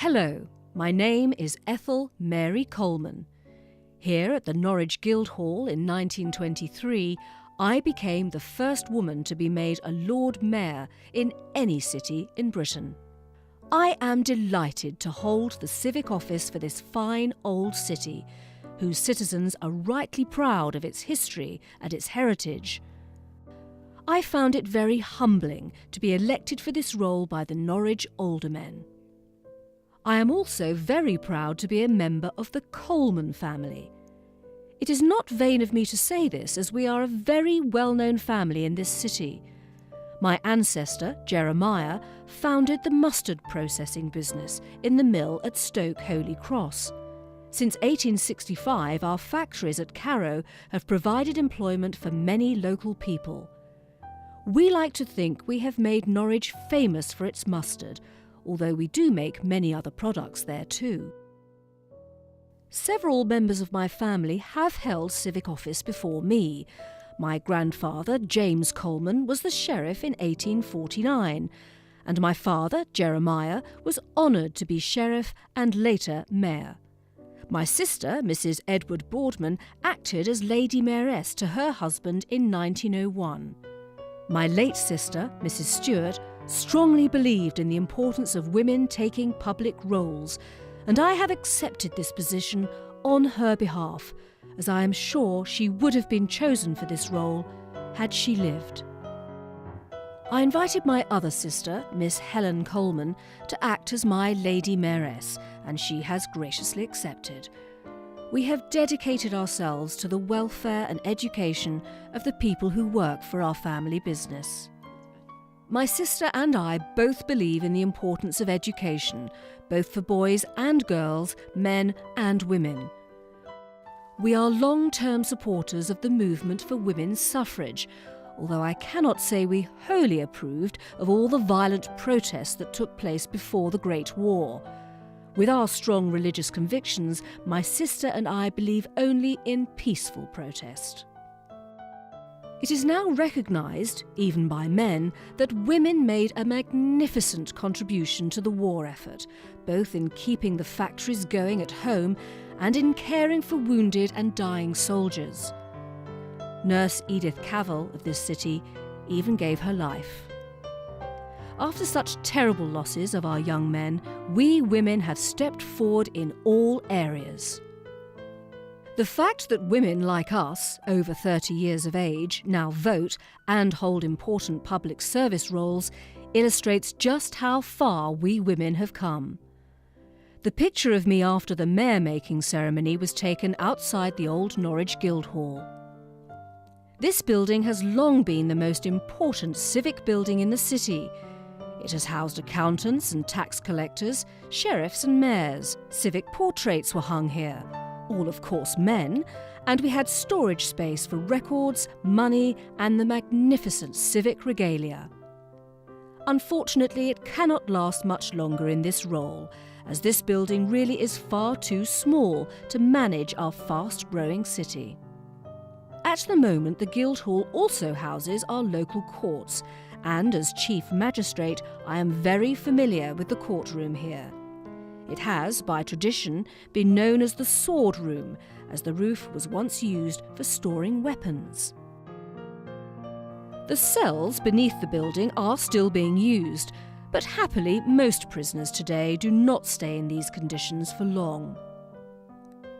Hello, my name is Ethel Mary Colman. Here at the Norwich Guildhall in 1923, I became the first woman to be made a Lord Mayor in any city in Britain. I am delighted to hold the civic office for this fine old city, whose citizens are rightly proud of its history and its heritage. I found it very humbling to be elected for this role by the Norwich aldermen. I am also very proud to be a member of the Colman family. It is not vain of me to say this, as we are a very well-known family in this city. My ancestor, Jeremiah, founded the mustard processing business in the mill at Stoke Holy Cross. Since 1865, our factories at Carrow have provided employment for many local people. We like to think we have made Norwich famous for its mustard, although we do make many other products there too. Several members of my family have held civic office before me. My grandfather, James Colman, was the sheriff in 1849, and my father, Jeremiah, was honoured to be sheriff and later mayor. My sister, Mrs. Edward Boardman, acted as Lady Mayoress to her husband in 1901. My late sister, Mrs. Stewart, strongly believed in the importance of women taking public roles, and I have accepted this position on her behalf, as I am sure she would have been chosen for this role had she lived. I invited my other sister, Miss Helen Colman, to act as my Lady Mayoress, and she has graciously accepted. We have dedicated ourselves to the welfare and education of the people who work for our family business. My sister and I both believe in the importance of education, both for boys and girls, men and women. We are long-term supporters of the movement for women's suffrage, although I cannot say we wholly approved of all the violent protests that took place before the Great War. With our strong religious convictions, my sister and I believe only in peaceful protest. It is now recognised, even by men, that women made a magnificent contribution to the war effort, both in keeping the factories going at home and in caring for wounded and dying soldiers. Nurse Edith Cavell of this city even gave her life. After such terrible losses of our young men, we women have stepped forward in all areas. The fact that women like us, over 30 years of age, now vote and hold important public service roles illustrates just how far we women have come. The picture of me after the mayor-making ceremony was taken outside the old Norwich Guildhall. This building has long been the most important civic building in the city. It has housed accountants and tax collectors, sheriffs and mayors. Civic portraits were hung here, all of course men, and we had storage space for records, money and the magnificent civic regalia. Unfortunately, it cannot last much longer in this role, as this building really is far too small to manage our fast-growing city. At the moment, the Guildhall also houses our local courts, and as Chief Magistrate, I am very familiar with the courtroom here. It has, by tradition, been known as the sword room, as the roof was once used for storing weapons. The cells beneath the building are still being used, but happily most prisoners today do not stay in these conditions for long.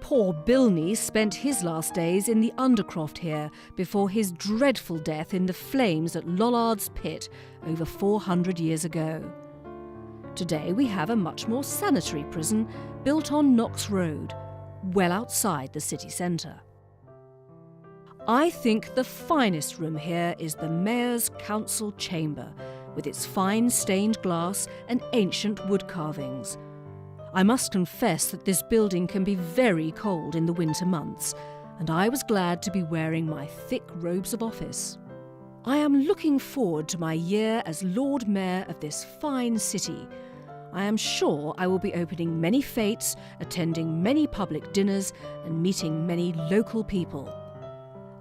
Poor Bilney spent his last days in the Undercroft here before his dreadful death in the flames at Lollard's Pit over 400 years ago. Today we have a much more sanitary prison built on Knox Road, well outside the city centre. I think the finest room here is the Mayor's Council Chamber, with its fine stained glass and ancient wood carvings. I must confess that this building can be very cold in the winter months, and I was glad to be wearing my thick robes of office. I am looking forward to my year as Lord Mayor of this fine city. I am sure I will be opening many fêtes, attending many public dinners and meeting many local people.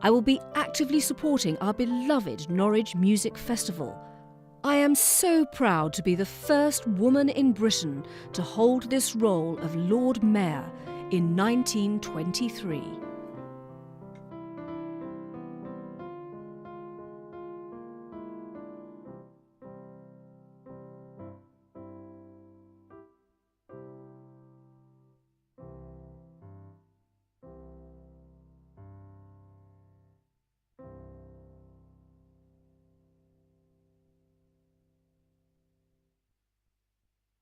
I will be actively supporting our beloved Norwich Music Festival. I am so proud to be the first woman in Britain to hold this role of Lord Mayor in 1923.